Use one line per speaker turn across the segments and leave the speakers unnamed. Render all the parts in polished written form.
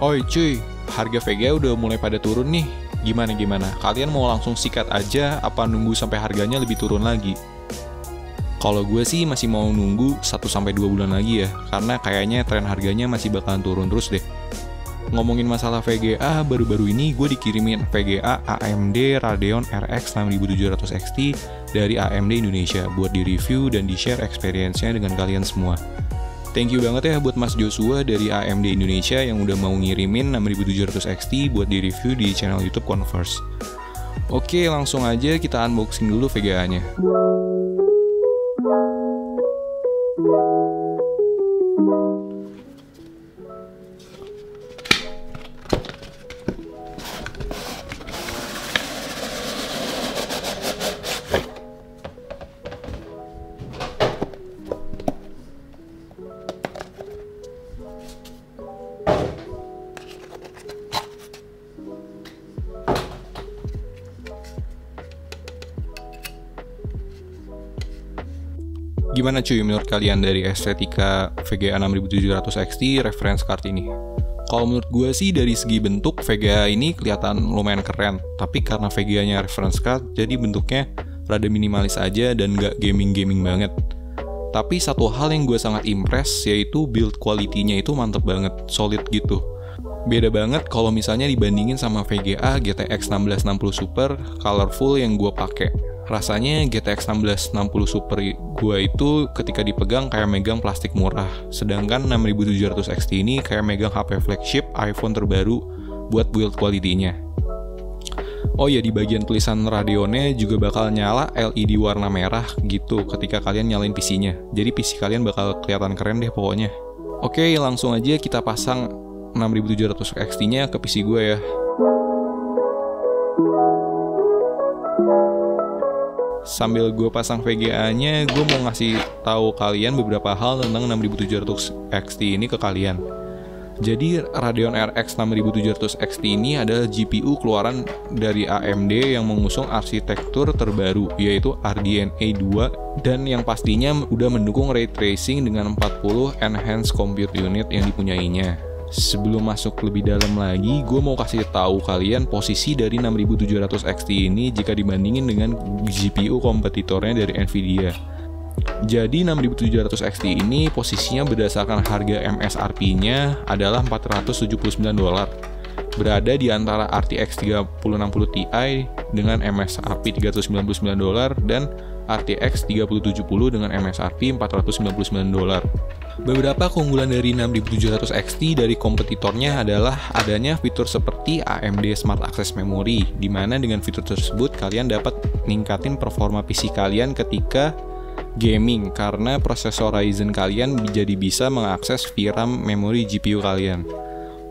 Oi cuy, harga VGA udah mulai pada turun nih. Gimana? Kalian mau langsung sikat aja apa nunggu sampai harganya lebih turun lagi? Kalau gue sih masih mau nunggu 1-2 bulan lagi ya, karena kayaknya tren harganya masih bakalan turun terus deh. Ngomongin masalah VGA, baru-baru ini gue dikirimin VGA AMD Radeon RX 6700 XT dari AMD Indonesia buat di-review dan di-share experience-nya dengan kalian semua. Thank you banget ya buat Mas Joshua dari AMD Indonesia yang udah mau ngirimin 6700 XT buat di-review di channel YouTube Converse. Oke, langsung aja kita unboxing dulu VGA-nya. Gimana cuy menurut kalian dari estetika VGA 6700 XT reference card ini? Kalau menurut gue sih dari segi bentuk VGA ini kelihatan lumayan keren, tapi karena VGA-nya reference card jadi bentuknya rada minimalis aja dan gak gaming-gaming banget. Tapi satu hal yang gue sangat impress yaitu build quality-nya itu mantep banget, solid gitu. Beda banget kalau misalnya dibandingin sama VGA GTX 1660 Super colorful yang gue pakai. Rasanya GTX 1660 Super gue itu ketika dipegang kayak megang plastik murah. Sedangkan 6700 XT ini kayak megang HP flagship iPhone terbaru buat build quality-nya. Oh ya, di bagian tulisan Radeon-nya juga bakal nyala LED warna merah gitu ketika kalian nyalain PC-nya. Jadi PC kalian bakal kelihatan keren deh pokoknya. Oke, langsung aja kita pasang 6700 XT-nya ke PC gue ya. Sambil gue pasang VGA-nya, gue mau ngasih tahu kalian beberapa hal tentang 6700 XT ini ke kalian. Jadi Radeon RX 6700 XT ini adalah GPU keluaran dari AMD yang mengusung arsitektur terbaru yaitu RDNA 2 dan yang pastinya udah mendukung ray tracing dengan 40 enhanced compute unit yang dipunyainya. Sebelum masuk lebih dalam lagi, gue mau kasih tahu kalian posisi dari 6700 XT ini jika dibandingin dengan GPU kompetitornya dari Nvidia. Jadi 6700 XT ini posisinya berdasarkan harga MSRP-nya adalah $479, berada di antara RTX 3060 Ti dengan MSRP $399 dan RTX 3070 dengan MSRP $499. Beberapa keunggulan dari 6700 XT dari kompetitornya adalah adanya fitur seperti AMD Smart Access Memory, di mana dengan fitur tersebut kalian dapat ningkatin performa PC kalian ketika gaming karena prosesor Ryzen kalian jadi bisa mengakses VRAM memori GPU kalian.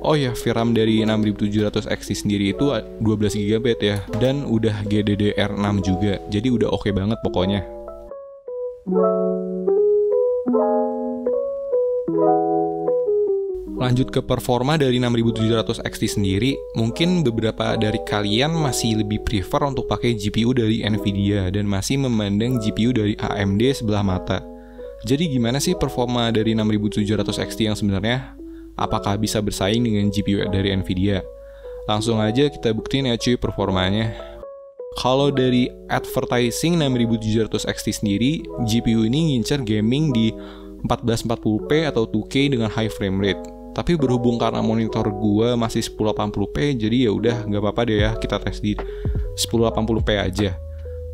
Oh ya, VRAM dari 6700 XT sendiri itu 12 GB ya, dan udah GDDR6 juga, jadi udah oke banget pokoknya. Lanjut ke performa dari 6700 XT sendiri, mungkin beberapa dari kalian masih lebih prefer untuk pakai GPU dari Nvidia dan masih memandang GPU dari AMD sebelah mata. Jadi gimana sih performa dari 6700 XT yang sebenarnya? Apakah bisa bersaing dengan GPU dari Nvidia? Langsung aja kita buktiin ya cuy performanya. Kalau dari advertising 6700 XT sendiri, GPU ini ngincer gaming di 1440p atau 2K dengan high frame rate. Tapi berhubung karena monitor gua masih 1080p, jadi ya udah nggak apa-apa deh ya kita tes di 1080p aja.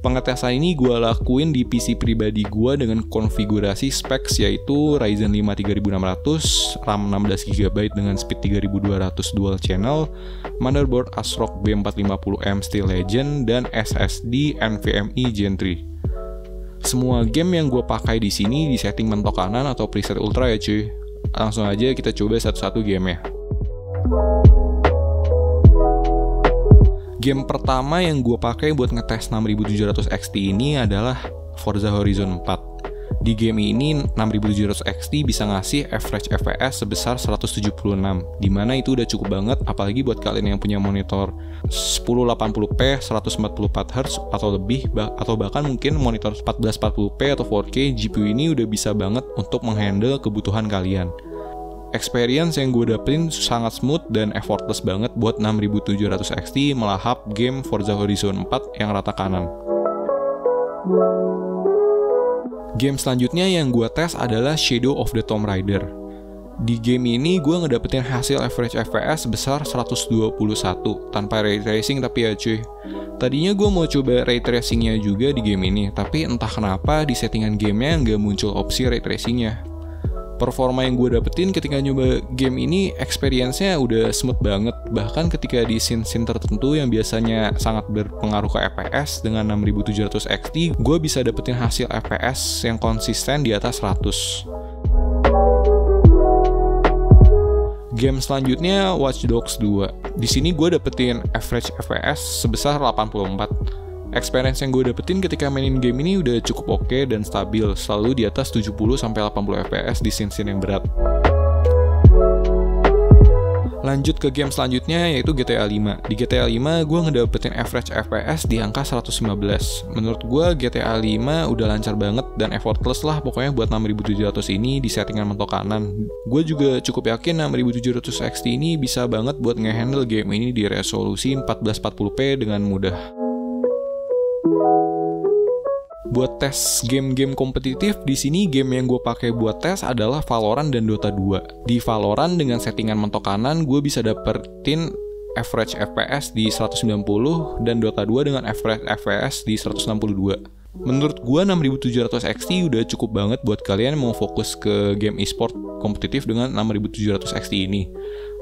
Pengetesan ini gua lakuin di PC pribadi gua dengan konfigurasi specs yaitu Ryzen 5 3600, RAM 16GB dengan speed 3200 dual channel, motherboard ASRock B450M Steel Legend, dan SSD NVMe Gen 3. Semua game yang gue pakai di sini di setting mentok kanan atau preset ultra ya cuy. Langsung aja kita coba satu-satu game ya. Game pertama yang gue pakai buat ngetes 6700 XT ini adalah Forza Horizon 4. Di game ini 6700 XT bisa ngasih average FPS sebesar 176, dimana itu udah cukup banget apalagi buat kalian yang punya monitor 1080p 144Hz atau lebih, atau bahkan mungkin monitor 1440p atau 4K. GPU ini udah bisa banget untuk menghandle kebutuhan kalian. Experience yang gue dapetin sangat smooth dan effortless banget buat 6700 XT melahap game Forza Horizon 4 yang rata kanan. Game selanjutnya yang gue tes adalah Shadow of the Tomb Raider. Di game ini gue ngedapetin hasil average FPS sebesar 121 tanpa ray tracing tapi ya cuy. Tadinya gue mau coba ray tracingnya juga di game ini, tapi entah kenapa di settingan gamenya nggak muncul opsi ray tracingnya. Performa yang gue dapetin ketika nyoba game ini, experience-nya udah smooth banget. Bahkan ketika di scene-scene tertentu yang biasanya sangat berpengaruh ke FPS dengan 6700 XT, gue bisa dapetin hasil FPS yang konsisten di atas 100. Game selanjutnya Watch Dogs 2. Di sini gue dapetin average FPS sebesar 84. Experience yang gue dapetin ketika mainin game ini udah cukup oke dan stabil, selalu di atas 70-80 FPS di scene-scene yang berat. Lanjut ke game selanjutnya yaitu GTA 5. Di GTA 5 gue ngedapetin average FPS di angka 115. Menurut gue GTA 5 udah lancar banget dan effortless lah pokoknya buat 6700 ini di settingan mentok kanan. Gue juga cukup yakin 6700 XT ini bisa banget buat ngehandle game ini di resolusi 1440p dengan mudah. Buat tes game-game kompetitif, di sini game yang gue pakai buat tes adalah Valorant dan Dota 2. Di Valorant dengan settingan mentok kanan, gue bisa dapetin average FPS di 190 dan Dota 2 dengan average FPS di 162. Menurut gue 6700 XT udah cukup banget buat kalian yang mau fokus ke game e-sport kompetitif dengan 6700 XT ini.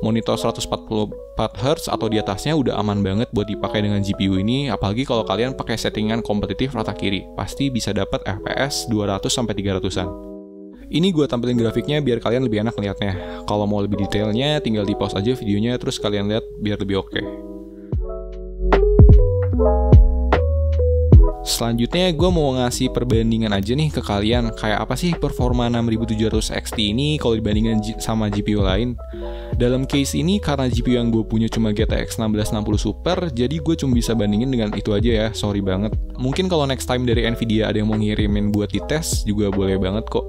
Monitor 144Hz atau di atasnya udah aman banget buat dipakai dengan GPU ini, apalagi kalau kalian pakai settingan kompetitif rata kiri, pasti bisa dapat FPS 200-300an. Ini gue tampilin grafiknya biar kalian lebih enak lihatnya. Kalau mau lebih detailnya, tinggal di pause aja videonya terus kalian lihat biar lebih oke. Selanjutnya gue mau ngasih perbandingan aja nih ke kalian, kayak apa sih performa 6700 XT ini kalau dibandingin sama GPU lain. Dalam case ini karena GPU yang gue punya cuma GTX 1660 Super, jadi gue cuma bisa bandingin dengan itu aja ya, sorry banget. Mungkin kalau next time dari Nvidia ada yang mau ngirimin buat dites juga boleh banget kok.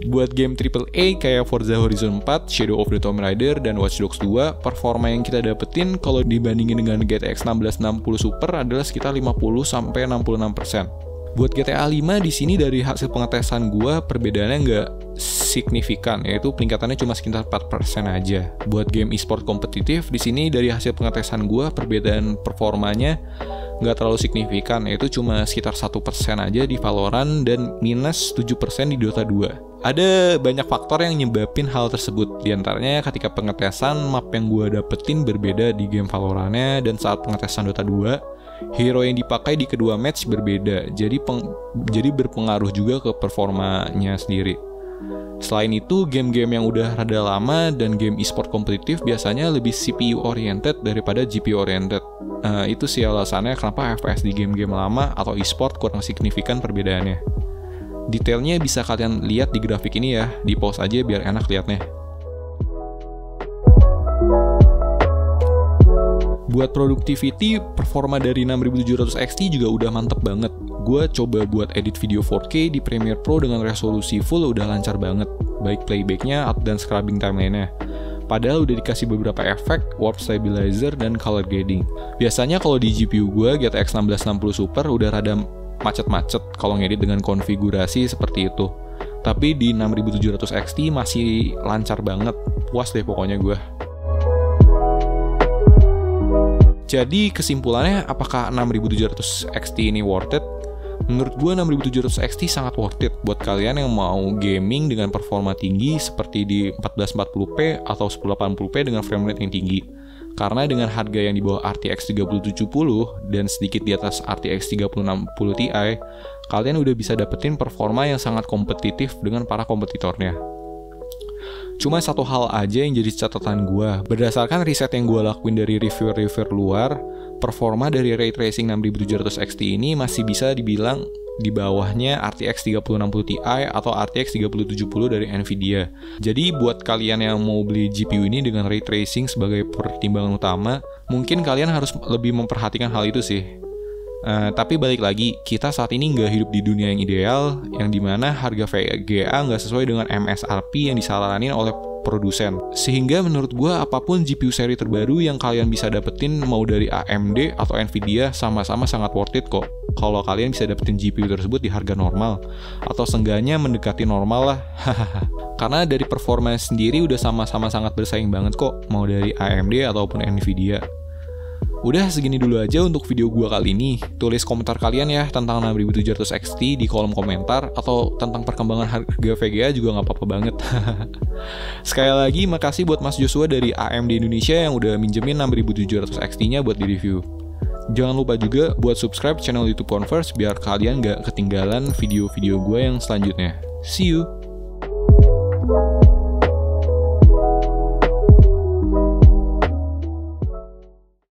Buat game AAA kayak Forza Horizon 4, Shadow of the Tomb Raider, dan Watch Dogs 2, performa yang kita dapetin kalau dibandingin dengan GTX 1660 Super adalah sekitar 50-66%. Buat GTA 5 di sini dari hasil pengetesan gua perbedaannya nggak signifikan, yaitu peningkatannya cuma sekitar 4% aja. Buat game e-sport kompetitif di sini dari hasil pengetesan gua perbedaan performanya nggak terlalu signifikan, yaitu cuma sekitar 1% aja di Valorant dan minus 7% di Dota 2. Ada banyak faktor yang nyebabin hal tersebut. Di antaranya ketika pengetesan map yang gue dapetin berbeda di game Valorant-nya, dan saat pengetesan Dota 2, hero yang dipakai di kedua match berbeda. Jadi berpengaruh juga ke performanya sendiri. Selain itu, game-game yang udah rada lama dan game e-sport kompetitif biasanya lebih CPU oriented daripada GPU oriented. Itu sih alasannya kenapa FPS di game-game lama atau e-sport kurang signifikan perbedaannya. Detailnya bisa kalian lihat di grafik ini ya, di pause aja biar enak liatnya. Buat productivity, performa dari 6700 XT juga udah mantep banget. Gue coba buat edit video 4K di Premiere Pro dengan resolusi full udah lancar banget, baik playbacknya dan scrubbing timeline-nya. Padahal udah dikasih beberapa efek, warp stabilizer, dan color grading. Biasanya kalau di GPU gue, GTX 1660 Super udah rada macet-macet kalau ngedit dengan konfigurasi seperti itu. Tapi di 6700 XT masih lancar banget, puas deh pokoknya gue. Jadi kesimpulannya, apakah 6700 XT ini worth it? Menurut gue 6700 XT sangat worth it buat kalian yang mau gaming dengan performa tinggi seperti di 1440p atau 1080p dengan frame rate yang tinggi. Karena dengan harga yang di bawah RTX 3070 dan sedikit di atas RTX 3060 Ti, kalian udah bisa dapetin performa yang sangat kompetitif dengan para kompetitornya. Cuma satu hal aja yang jadi catatan gue, berdasarkan riset yang gue lakuin dari reviewer-reviewer luar, performa dari Ray Tracing 6700 XT ini masih bisa dibilang di bawahnya RTX 3060 Ti atau RTX 3070 dari Nvidia. Jadi buat kalian yang mau beli GPU ini dengan Ray Tracing sebagai pertimbangan utama, mungkin kalian harus lebih memperhatikan hal itu sih. Tapi balik lagi, kita saat ini nggak hidup di dunia yang ideal, yang dimana harga VGA nggak sesuai dengan MSRP yang disaranin oleh produsen. Sehingga menurut gue apapun GPU seri terbaru yang kalian bisa dapetin mau dari AMD atau Nvidia sama-sama sangat worth it kok. Kalau kalian bisa dapetin GPU tersebut di harga normal, atau seenggaknya mendekati normal lah. Karena dari performa sendiri udah sama-sama sangat bersaing banget kok, mau dari AMD ataupun Nvidia. Udah segini dulu aja untuk video gua kali ini. Tulis komentar kalian ya tentang 6700 XT di kolom komentar, atau tentang perkembangan harga VGA juga nggak apa-apa banget. Sekali lagi makasih buat Mas Joshua dari AMD Indonesia yang udah minjemin 6700 XT-nya buat di-review. Jangan lupa juga buat subscribe channel YouTube Converse biar kalian nggak ketinggalan video-video gue yang selanjutnya. See you!